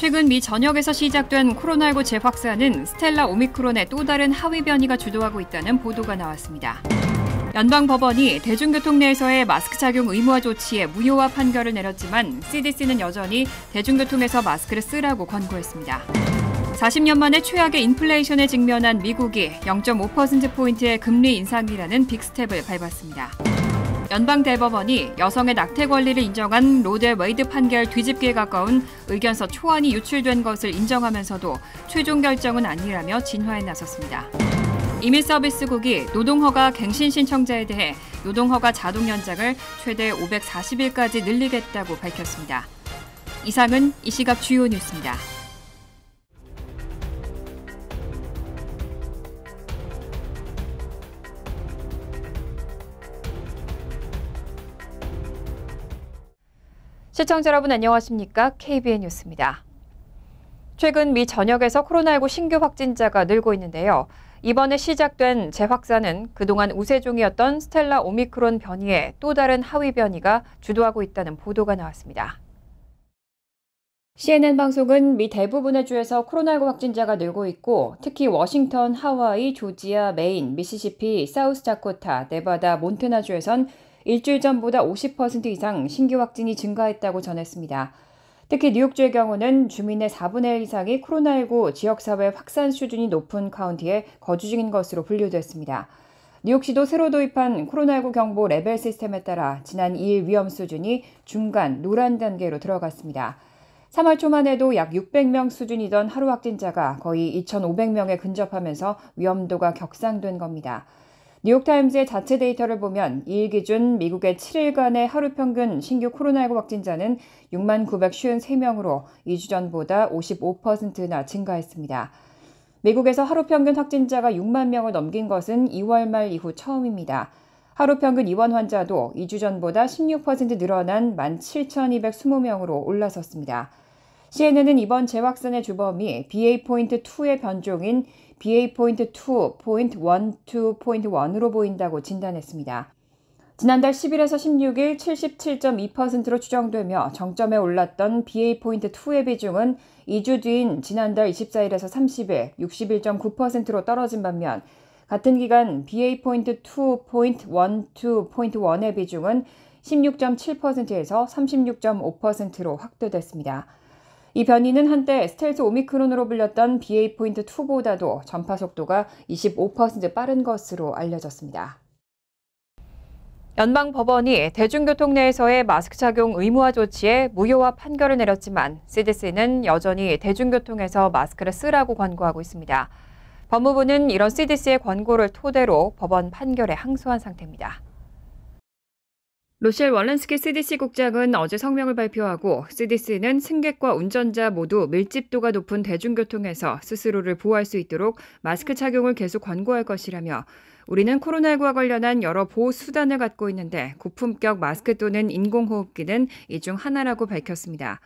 최근 미 전역에서 시작된 코로나19 재확산은 스텔라 오미크론의 또 다른 하위 변이가 주도하고 있다는 보도가 나왔습니다. 연방법원이 대중교통 내에서의 마스크 착용 의무화 조치에 무효화 판결을 내렸지만 CDC는 여전히 대중교통에서 마스크를 쓰라고 권고했습니다. 40년 만에 최악의 인플레이션에 직면한 미국이 0.5%포인트의 금리 인상이라는 빅스텝을 밟았습니다. 연방대법원이 여성의 낙태 권리를 인정한 로데 웨이드 판결 뒤집기에 가까운 의견서 초안이 유출된 것을 인정하면서도 최종 결정은 아니라며 진화에 나섰습니다. 이민서비스국이 노동허가 갱신 신청자에 대해 노동허가 자동 연장을 최대 540일까지 늘리겠다고 밝혔습니다. 이상은 이 시각 주요 뉴스입니다. 시청자 여러분 안녕하십니까? KBN 뉴스입니다. 최근 미 전역에서 코로나19 신규 확진자가 늘고 있는데요. 이번에 시작된 재확산은 그동안 우세종이었던 스텔라 오미크론 변이의 또 다른 하위 변이가 주도하고 있다는 보도가 나왔습니다. CNN 방송은 미 대부분의 주에서 코로나19 확진자가 늘고 있고 특히 워싱턴, 하와이, 조지아, 메인, 미시시피, 사우스다코타, 네바다, 몬태나주에선 일주일 전보다 50% 이상 신규 확진이 증가했다고 전했습니다. 특히 뉴욕주의 경우는 주민의 4분의 1 이상이 코로나19 지역사회 확산 수준이 높은 카운티에 거주 중인 것으로 분류됐습니다. 뉴욕시도 새로 도입한 코로나19 경보 레벨 시스템에 따라 지난 2일 위험 수준이 중간, 노란 단계로 들어갔습니다. 3월 초만 해도 약 600명 수준이던 하루 확진자가 거의 2,500명에 근접하면서 위험도가 격상된 겁니다. 뉴욕타임즈의 자체 데이터를 보면 2일 기준 미국의 7일간의 하루 평균 신규 코로나19 확진자는 69,953명으로 2주 전보다 55%나 증가했습니다. 미국에서 하루 평균 확진자가 6만 명을 넘긴 것은 2월 말 이후 처음입니다. 하루 평균 입원 환자도 2주 전보다 16% 늘어난 17,220명으로 올라섰습니다. CNN은 이번 재확산의 주범이 BA.2의 변종인 BA.2.12.1으로 보인다고 진단했습니다. 지난달 10일에서 16일 77.2%로 추정되며 정점에 올랐던 BA.2의 비중은 2주 뒤인 지난달 24일에서 30일 61.9%로 떨어진 반면 같은 기간 BA.2.12.1의 비중은 16.7%에서 36.5%로 확대됐습니다. 이 변이는 한때 스텔스 오미크론으로 불렸던 BA.2보다도 전파 속도가 25% 빠른 것으로 알려졌습니다. 연방법원이 대중교통 내에서의 마스크 착용 의무화 조치에 무효화 판결을 내렸지만 CDC는 여전히 대중교통에서 마스크를 쓰라고 권고하고 있습니다. 법무부는 이런 CDC의 권고를 토대로 법원 판결에 항소한 상태입니다. 로셸 월렌스키 CDC 국장은 어제 성명을 발표하고 CDC는 승객과 운전자 모두 밀집도가 높은 대중교통에서 스스로를 보호할 수 있도록 마스크 착용을 계속 권고할 것이라며 우리는 코로나19와 관련한 여러 보호 수단을 갖고 있는데 고품격 마스크 또는 인공호흡기는 이 중 하나라고 밝혔습니다.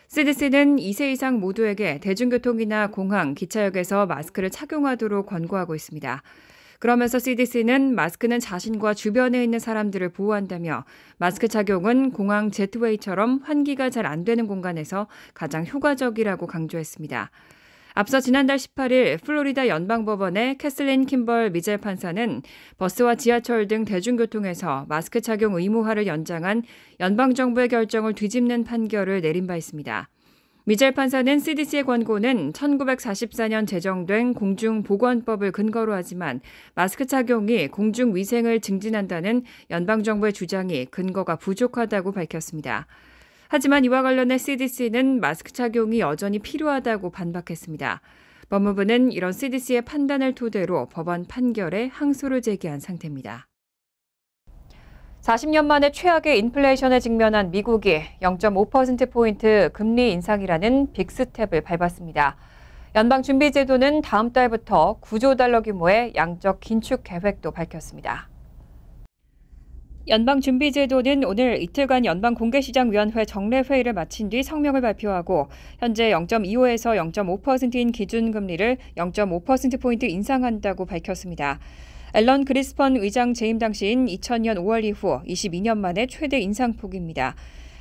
CDC는 2세 이상 모두에게 대중교통이나 공항, 기차역에서 마스크를 착용하도록 권고하고 있습니다. 그러면서 CDC는 마스크는 자신과 주변에 있는 사람들을 보호한다며 마스크 착용은 공항 제트웨이처럼 환기가 잘 안 되는 공간에서 가장 효과적이라고 강조했습니다. 앞서 지난달 18일 플로리다 연방법원의 캐슬린 킴벌 미젤 판사는 버스와 지하철 등 대중교통에서 마스크 착용 의무화를 연장한 연방정부의 결정을 뒤집는 판결을 내린 바 있습니다. 미젤 판사는 CDC의 권고는 1944년 제정된 공중보건법을 근거로 하지만 마스크 착용이 공중위생을 증진한다는 연방정부의 주장이 근거가 부족하다고 밝혔습니다. 하지만 이와 관련해 CDC는 마스크 착용이 여전히 필요하다고 반박했습니다. 법무부는 이런 CDC의 판단을 토대로 법원 판결에 항소를 제기한 상태입니다. 40년 만에 최악의 인플레이션에 직면한 미국이 0.5%포인트 금리 인상이라는 빅스텝을 밟았습니다. 연방준비제도는 다음 달부터 9조 달러 규모의 양적 긴축 계획도 밝혔습니다. 연방준비제도는 오늘 이틀간 연방공개시장위원회 정례회의를 마친 뒤 성명을 발표하고 현재 0.25에서 0.5%인 기준금리를 0.5%포인트 인상한다고 밝혔습니다. 앨런 그리스펀 의장 재임 당시인 2000년 5월 이후 22년 만에 최대 인상폭입니다.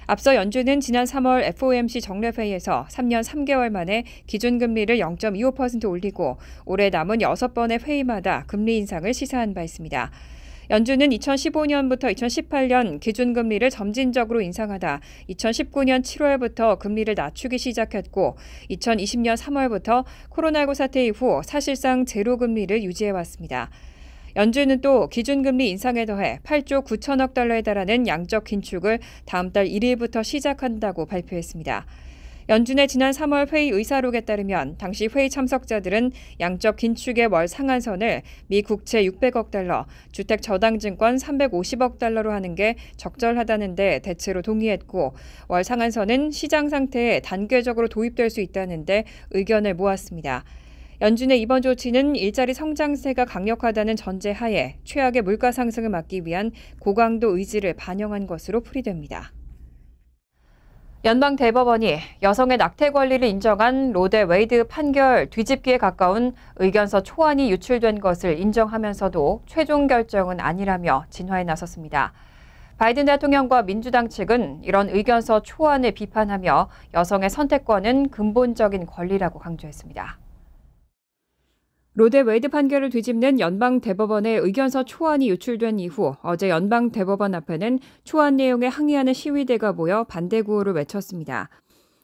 앞서 연준은 지난 3월 FOMC 정례회의에서 3년 3개월 만에 기준금리를 0.25% 올리고 올해 남은 6번의 회의마다 금리 인상을 시사한 바 있습니다. 연준은 2015년부터 2018년 기준금리를 점진적으로 인상하다 2019년 7월부터 금리를 낮추기 시작했고 2020년 3월부터 코로나19 사태 이후 사실상 제로금리를 유지해왔습니다. 연준은 또 기준금리 인상에 더해 8조 9천억 달러에 달하는 양적 긴축을 다음 달 1일부터 시작한다고 발표했습니다. 연준의 지난 3월 회의 의사록에 따르면 당시 회의 참석자들은 양적 긴축의 월 상한선을 미 국채 600억 달러, 주택 저당증권 350억 달러로 하는 게 적절하다는 데 대체로 동의했고 월 상한선은 시장 상태에 단계적으로 도입될 수 있다는 데 의견을 모았습니다. 연준의 이번 조치는 일자리 성장세가 강력하다는 전제하에 최악의 물가 상승을 막기 위한 고강도 의지를 반영한 것으로 풀이됩니다. 연방대법원이 여성의 낙태 권리를 인정한 로데 웨이드 판결 뒤집기에 가까운 의견서 초안이 유출된 것을 인정하면서도 최종 결정은 아니라며 진화에 나섰습니다. 바이든 대통령과 민주당 측은 이런 의견서 초안을 비판하며 여성의 선택권은 근본적인 권리라고 강조했습니다. 로데 웨이드 판결을 뒤집는 연방대법원의 의견서 초안이 유출된 이후 어제 연방대법원 앞에는 초안 내용에 항의하는 시위대가 모여 반대 구호를 외쳤습니다.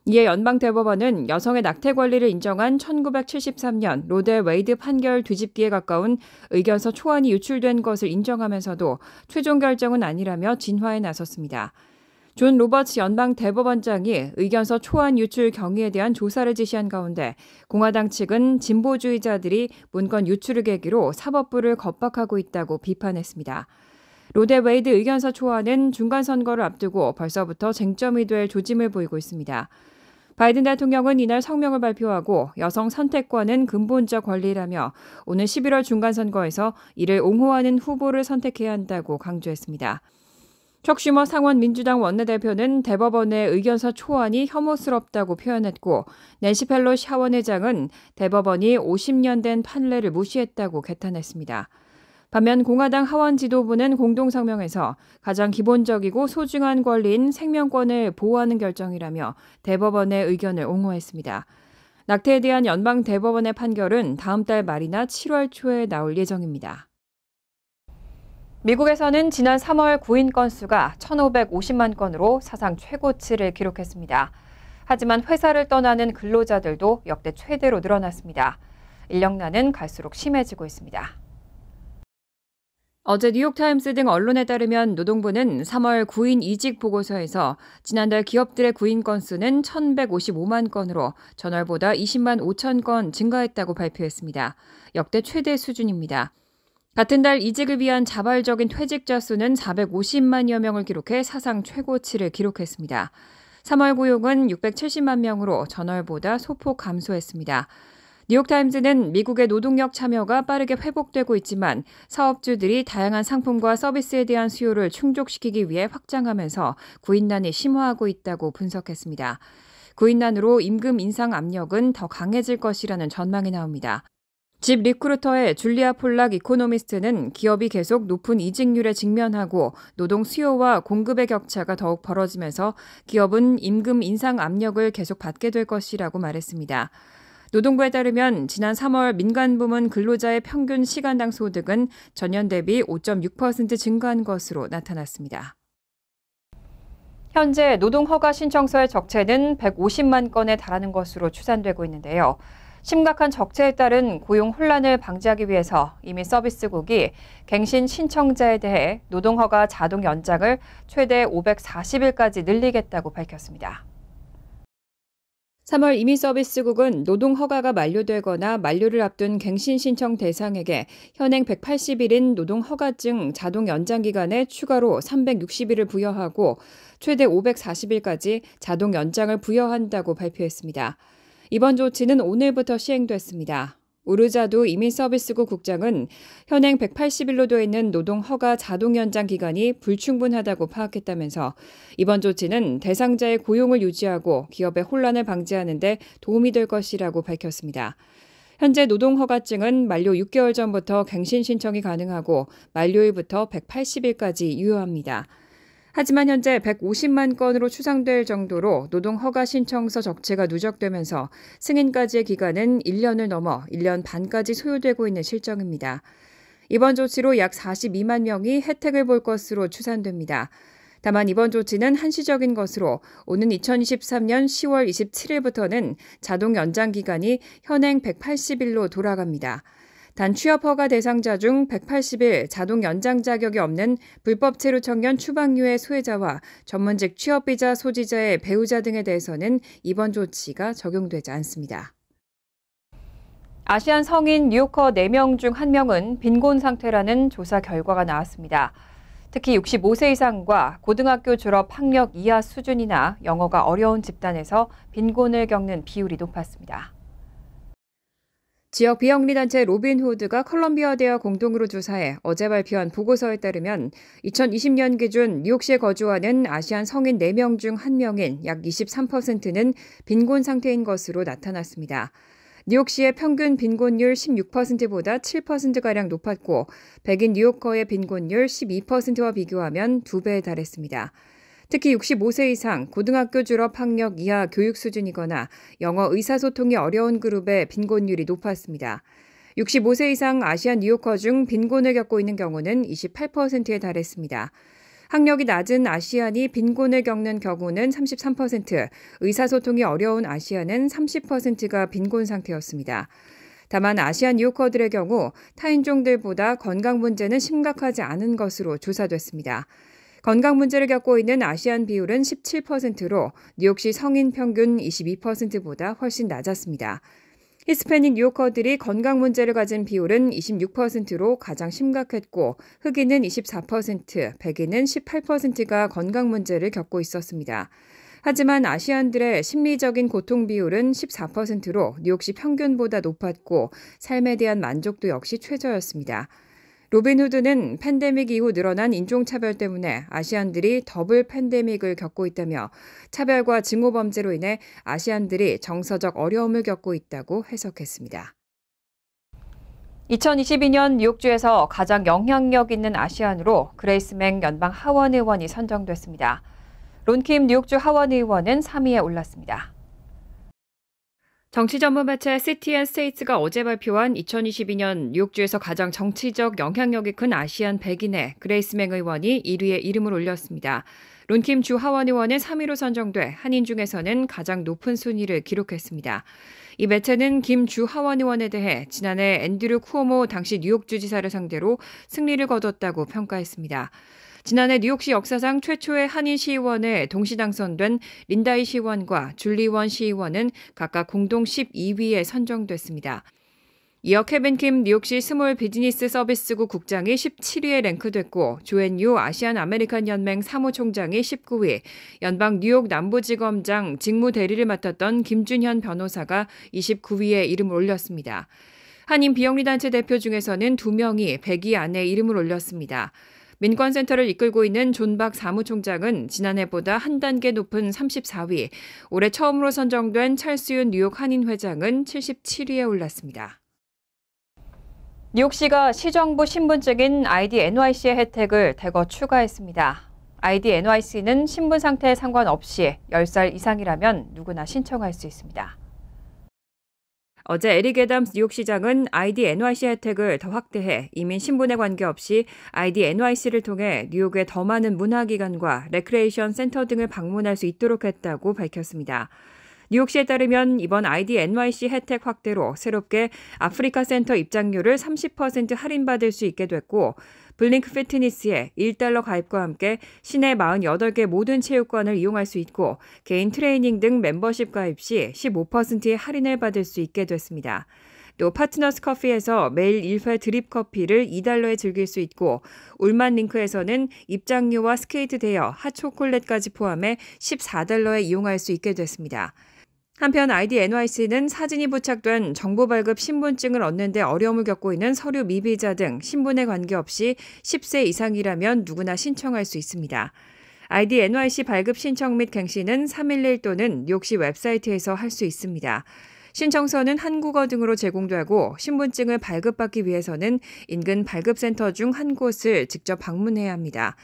이에 연방대법원은 여성의 낙태 권리를 인정한 1973년 로데 웨이드 판결 뒤집기에 가까운 의견서 초안이 유출된 것을 인정하면서도 최종 결정은 아니라며 진화에 나섰습니다. 존 로버츠 연방대법원장이 의견서 초안 유출 경위에 대한 조사를 지시한 가운데 공화당 측은 진보주의자들이 문건 유출을 계기로 사법부를 겁박하고 있다고 비판했습니다. 로데 웨이드 의견서 초안은 중간선거를 앞두고 벌써부터 쟁점이 될 조짐을 보이고 있습니다. 바이든 대통령은 이날 성명을 발표하고 여성 선택권은 근본적 권리라며 오는 11월 중간선거에서 이를 옹호하는 후보를 선택해야 한다고 강조했습니다. 척 슈머 상원 민주당 원내대표는 대법원의 의견서 초안이 혐오스럽다고 표현했고 낸시 펠로시 하원의장은 대법원이 50년 된 판례를 무시했다고 개탄했습니다. 반면 공화당 하원 지도부는 공동성명에서 가장 기본적이고 소중한 권리인 생명권을 보호하는 결정이라며 대법원의 의견을 옹호했습니다. 낙태에 대한 연방대법원의 판결은 다음 달 말이나 7월 초에 나올 예정입니다. 미국에서는 지난 3월 구인 건수가 1,550만 건으로 사상 최고치를 기록했습니다. 하지만 회사를 떠나는 근로자들도 역대 최대로 늘어났습니다. 인력난은 갈수록 심해지고 있습니다. 어제 뉴욕타임스 등 언론에 따르면 노동부는 3월 구인 이직 보고서에서 지난달 기업들의 구인 건수는 1,155만 건으로 전월보다 20만 5천 건 증가했다고 발표했습니다. 역대 최대 수준입니다. 같은 달 이직을 위한 자발적인 퇴직자 수는 450만여 명을 기록해 사상 최고치를 기록했습니다. 3월 고용은 670만 명으로 전월보다 소폭 감소했습니다. 뉴욕타임즈는 미국의 노동력 참여가 빠르게 회복되고 있지만 사업주들이 다양한 상품과 서비스에 대한 수요를 충족시키기 위해 확장하면서 구인난이 심화하고 있다고 분석했습니다. 구인난으로 임금 인상 압력은 더 강해질 것이라는 전망이 나옵니다. 집 리크루터의 줄리아 폴락 이코노미스트는 기업이 계속 높은 이직률에 직면하고 노동 수요와 공급의 격차가 더욱 벌어지면서 기업은 임금 인상 압력을 계속 받게 될 것이라고 말했습니다. 노동부에 따르면 지난 3월 민간 부문 근로자의 평균 시간당 소득은 전년 대비 5.6% 증가한 것으로 나타났습니다. 현재 노동허가 신청서의 적체는 150만 건에 달하는 것으로 추산되고 있는데요. 심각한 적체에 따른 고용 혼란을 방지하기 위해서 이미 서비스국이 갱신 신청자에 대해 노동허가 자동 연장을 최대 540일까지 늘리겠다고 밝혔습니다. 3월 이민서비스국은 노동허가가 만료되거나 만료를 앞둔 갱신 신청 대상에게 현행 180일인 노동허가증 자동 연장 기간에 추가로 360일을 부여하고 최대 540일까지 자동 연장을 부여한다고 발표했습니다. 이번 조치는 오늘부터 시행됐습니다. 우르자두 이민서비스국 국장은 현행 180일로 되어 있는 노동허가 자동 연장 기간이 불충분하다고 파악했다면서 이번 조치는 대상자의 고용을 유지하고 기업의 혼란을 방지하는 데 도움이 될 것이라고 밝혔습니다. 현재 노동허가증은 만료 6개월 전부터 갱신 신청이 가능하고 만료일부터 180일까지 유효합니다. 하지만 현재 150만 건으로 추상될 정도로 노동 허가 신청서 적체가 누적되면서 승인까지의 기간은 1년을 넘어 1년 반까지 소요되고 있는 실정입니다. 이번 조치로 약 42만 명이 혜택을 볼 것으로 추산됩니다. 다만 이번 조치는 한시적인 것으로 오는 2023년 10월 27일부터는 자동 연장 기간이 현행 180일로 돌아갑니다. 단 취업 허가 대상자 중 180일 자동 연장 자격이 없는 불법 체류 청년 추방유예 소외자와 전문직 취업비자 소지자의 배우자 등에 대해서는 이번 조치가 적용되지 않습니다. 아시안 성인 뉴요커 4명 중 1명은 빈곤 상태라는 조사 결과가 나왔습니다. 특히 65세 이상과 고등학교 졸업 학력 이하 수준이나 영어가 어려운 집단에서 빈곤을 겪는 비율이 높았습니다. 지역 비영리단체 로빈후드가 컬럼비아 대와 공동으로 조사해 어제 발표한 보고서에 따르면 2020년 기준 뉴욕시에 거주하는 아시안 성인 4명 중 1명인 약 23%는 빈곤 상태인 것으로 나타났습니다. 뉴욕시의 평균 빈곤율 16%보다 7%가량 높았고 백인 뉴요커의 빈곤율 12%와 비교하면 2배에 달했습니다. 특히 65세 이상 고등학교 졸업 학력 이하 교육 수준이거나 영어 의사소통이 어려운 그룹의 빈곤율이 높았습니다. 65세 이상 아시안 뉴요커 중 빈곤을 겪고 있는 경우는 28%에 달했습니다. 학력이 낮은 아시안이 빈곤을 겪는 경우는 33%, 의사소통이 어려운 아시안은 30%가 빈곤 상태였습니다. 다만 아시안 뉴요커들의 경우 타인종들보다 건강 문제는 심각하지 않은 것으로 조사됐습니다. 건강 문제를 겪고 있는 아시안 비율은 17%로 뉴욕시 성인 평균 22%보다 훨씬 낮았습니다. 히스패닉 뉴요커들이 건강 문제를 가진 비율은 26%로 가장 심각했고 흑인은 24%, 백인은 18%가 건강 문제를 겪고 있었습니다. 하지만 아시안들의 심리적인 고통 비율은 14%로 뉴욕시 평균보다 높았고 삶에 대한 만족도 역시 최저였습니다. 로빈후드는 팬데믹 이후 늘어난 인종차별 때문에 아시안들이 더블 팬데믹을 겪고 있다며 차별과 증오범죄로 인해 아시안들이 정서적 어려움을 겪고 있다고 해석했습니다. 2022년 뉴욕주에서 가장 영향력 있는 아시안으로 그레이스 맹 연방 하원 의원이 선정됐습니다. 론킴 뉴욕주 하원 의원은 3위에 올랐습니다. 정치 전문 매체 시티앤스테이트가 어제 발표한 2022년 뉴욕주에서 가장 정치적 영향력이 큰 아시안 백인의 그레이스 맹 의원이 1위에 이름을 올렸습니다. 론킴 주 하원 의원은 3위로 선정돼 한인 중에서는 가장 높은 순위를 기록했습니다. 이 매체는 김 주 하원 의원에 대해 지난해 앤드류 쿠오모 당시 뉴욕주지사를 상대로 승리를 거뒀다고 평가했습니다. 지난해 뉴욕시 역사상 최초의 한인 시의원에 동시 당선된 린다이 시의원과 줄리 원 시의원은 각각 공동 12위에 선정됐습니다. 이어 케빈 킴 뉴욕시 스몰 비즈니스 서비스국 국장이 17위에 랭크됐고 조앤 유 아시안 아메리칸 연맹 사무총장이 19위, 연방 뉴욕 남부지검장 직무 대리를 맡았던 김준현 변호사가 29위에 이름을 올렸습니다. 한인 비영리단체 대표 중에서는 2명이 100위 안에 이름을 올렸습니다. 민권센터를 이끌고 있는 존 박 사무총장은 지난해보다 한 단계 높은 34위, 올해 처음으로 선정된 찰스윤 뉴욕 한인 회장은 77위에 올랐습니다. 뉴욕시가 시정부 신분증인 ID NYC의 혜택을 대거 추가했습니다. ID NYC는 신분 상태에 상관없이 10살 이상이라면 누구나 신청할 수 있습니다. 어제 에릭 애담스 뉴욕시장은 ID NYC 혜택을 더 확대해 이민 신분에 관계없이 ID NYC를 통해 뉴욕의 더 많은 문화기관과 레크레이션 센터 등을 방문할 수 있도록 했다고 밝혔습니다. 뉴욕시에 따르면 이번 ID NYC 혜택 확대로 새롭게 아프리카 센터 입장료를 30% 할인받을 수 있게 됐고 블링크 피트니스에 $1 가입과 함께 시내 48개 모든 체육관을 이용할 수 있고 개인 트레이닝 등 멤버십 가입 시 15%의 할인을 받을 수 있게 됐습니다. 또 파트너스 커피에서 매일 1회 드립 커피를 $2에 즐길 수 있고 울만 링크에서는 입장료와 스케이트 대여, 핫초콜릿까지 포함해 $14에 이용할 수 있게 됐습니다. 한편 ID NYC는 사진이 부착된 정보 발급 신분증을 얻는 데 어려움을 겪고 있는 서류 미비자 등 신분에 관계없이 10세 이상이라면 누구나 신청할 수 있습니다. ID NYC 발급 신청 및 갱신은 311 또는 뉴욕시 웹사이트에서 할 수 있습니다. 신청서는 한국어 등으로 제공되고 신분증을 발급받기 위해서는 인근 발급센터 중 한 곳을 직접 방문해야 합니다.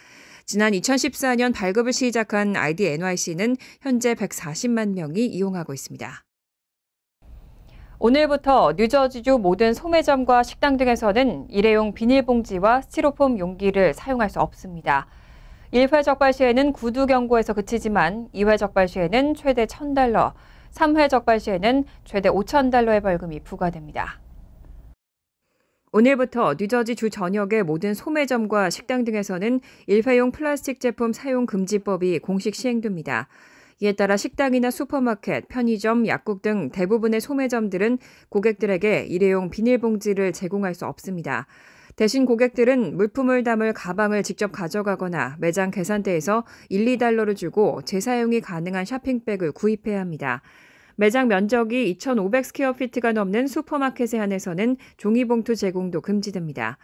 지난 2014년 발급을 시작한 아이디 NYC는 현재 140만 명이 이용하고 있습니다. 오늘부터 뉴저지주 모든 소매점과 식당 등에서는 일회용 비닐봉지와 스티로폼 용기를 사용할 수 없습니다. 1회 적발 시에는 구두 경고에서 그치지만 2회 적발 시에는 최대 $1,000, 3회 적발 시에는 최대 $5,000의 벌금이 부과됩니다. 오늘부터 뉴저지 주 전역의 모든 소매점과 식당 등에서는 일회용 플라스틱 제품 사용 금지법이 공식 시행됩니다. 이에 따라 식당이나 슈퍼마켓, 편의점, 약국 등 대부분의 소매점들은 고객들에게 일회용 비닐봉지를 제공할 수 없습니다. 대신 고객들은 물품을 담을 가방을 직접 가져가거나 매장 계산대에서 $1, $2를 주고 재사용이 가능한 쇼핑백을 구입해야 합니다. 매장 면적이 2,500스퀘어피트가 넘는 슈퍼마켓에 한해서는 종이봉투 제공도 금지됩니다.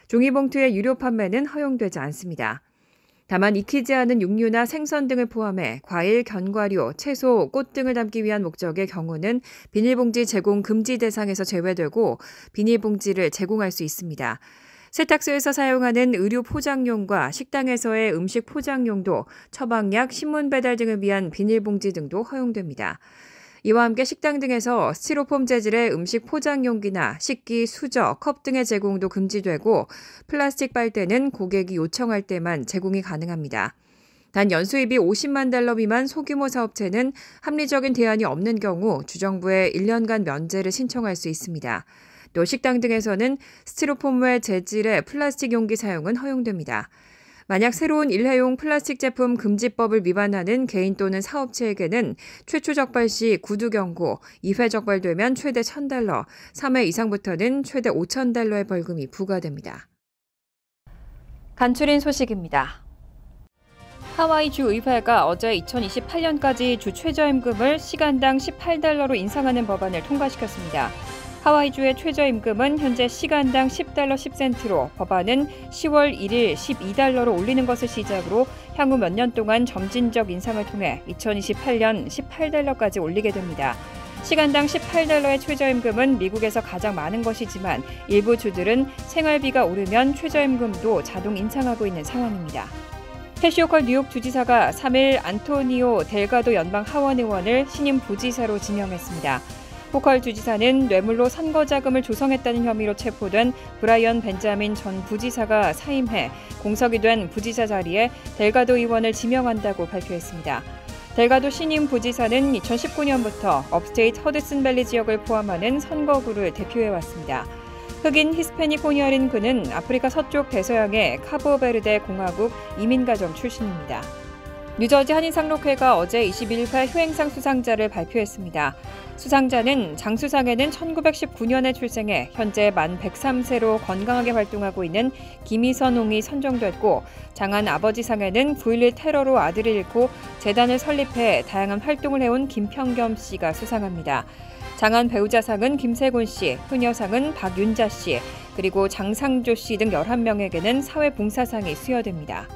종이봉투의 유료 판매는 허용되지 않습니다. 다만 익히지 않은 육류나 생선 등을 포함해 과일, 견과류, 채소, 꽃 등을 담기 위한 목적의 경우는 비닐봉지 제공 금지 대상에서 제외되고 비닐봉지를 제공할 수 있습니다. 세탁소에서 사용하는 의류 포장용과 식당에서의 음식 포장용도 처방약, 신문 배달 등을 위한 비닐봉지 등도 허용됩니다. 이와 함께 식당 등에서 스티로폼 재질의 음식 포장용기나 식기, 수저, 컵 등의 제공도 금지되고 플라스틱 빨대는 고객이 요청할 때만 제공이 가능합니다. 단 연수입이 $500만 미만 소규모 사업체는 합리적인 대안이 없는 경우 주정부에 1년간 면제를 신청할 수 있습니다. 또 식당 등에서는 스티로폼 외 재질의 플라스틱 용기 사용은 허용됩니다. 만약 새로운 일회용 플라스틱 제품 금지법을 위반하는 개인 또는 사업체에게는 최초 적발 시 구두 경고, 2회 적발되면 최대 $1,000, 3회 이상부터는 최대 $5,000의 벌금이 부과됩니다. 간추린 소식입니다. 하와이 주의회가 어제 2028년까지 주 최저임금을 시간당 $18로 인상하는 법안을 통과시켰습니다. 하와이주의 최저임금은 현재 시간당 $10 10센트로 법안은 10월 1일 $12로 올리는 것을 시작으로 향후 몇 년 동안 점진적 인상을 통해 2028년 $18까지 올리게 됩니다. 시간당 $18의 최저임금은 미국에서 가장 많은 것이지만 일부 주들은 생활비가 오르면 최저임금도 자동 인상하고 있는 상황입니다. 캐시 호컬 뉴욕 주지사가 3일 안토니오 델가도 연방 하원 의원을 신임 부지사로 지명했습니다. 호컬 주지사는 뇌물로 선거자금을 조성했다는 혐의로 체포된 브라이언 벤자민 전 부지사가 사임해 공석이 된 부지사 자리에 델가도 의원을 지명한다고 발표했습니다. 델가도 신임 부지사는 2019년부터 업스테이트 허드슨밸리 지역을 포함하는 선거구를 대표해왔습니다. 흑인 히스패닉 혼혈인 그는 아프리카 서쪽 대서양의 카보베르데 공화국 이민가정 출신입니다. 뉴저지 한인상록회가 어제 21회 효행상 수상자를 발표했습니다. 수상자는 장수상에는 1919년에 출생해 현재 만 103세로 건강하게 활동하고 있는 김희선 홍이 선정됐고, 장안 아버지상에는 9.11 테러로 아들을 잃고 재단을 설립해 다양한 활동을 해온 김평겸 씨가 수상합니다. 장안 배우자상은 김세곤 씨, 효녀상은 박윤자 씨, 그리고 장상조 씨 등 11명에게는 사회봉사상이 수여됩니다.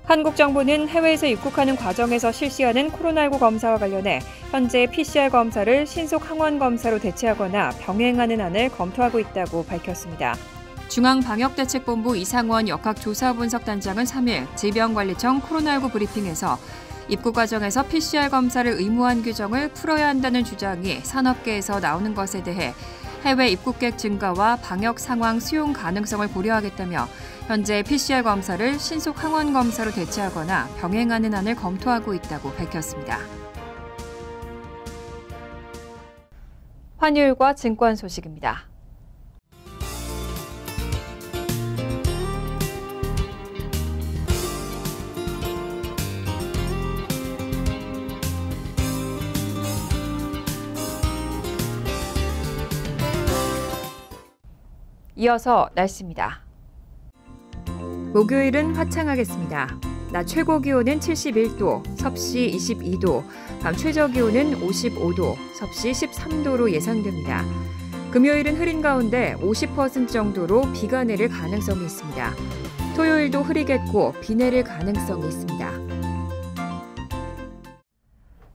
한국 정부는 해외에서 입국하는 과정에서 실시하는 코로나19 검사와 관련해 현재 PCR 검사를 신속 항원 검사로 대체하거나 병행하는 안을 검토하고 있다고 밝혔습니다. 중앙방역대책본부 이상원 역학조사분석단장은 3일 질병관리청 코로나19 브리핑에서 입국 과정에서 PCR 검사를 의무화한 규정을 풀어야 한다는 주장이 산업계에서 나오는 것에 대해 해외 입국객 증가와 방역 상황 수용 가능성을 고려하겠다며 현재 PCR 검사를 신속 항원 검사로 대체하거나 병행하는 안을 검토하고 있다고 밝혔습니다. 환율과 증권 소식입니다. 이어서 날씨입니다. 목요일은 화창하겠습니다. 낮 최고 기온은 71도, 섭씨 22도, 밤 최저 기온은 55도, 섭씨 13도로 예상됩니다. 금요일은 흐린 가운데 50% 정도로 비가 내릴 가능성이 있습니다. 토요일도 흐리겠고 비 내릴 가능성이 있습니다.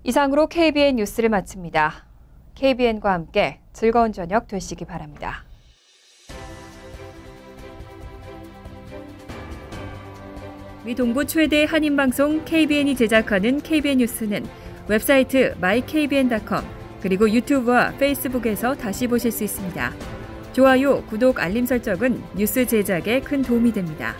이상으로 KBN 뉴스를 마칩니다. KBN과 함께 즐거운 저녁 되시기 바랍니다. 미 동부 최대 한인방송 KBN이 제작하는 KBN 뉴스는 웹사이트 mykbn.com 그리고 유튜브와 페이스북에서 다시 보실 수 있습니다. 좋아요, 구독, 알림 설정은 뉴스 제작에 큰 도움이 됩니다.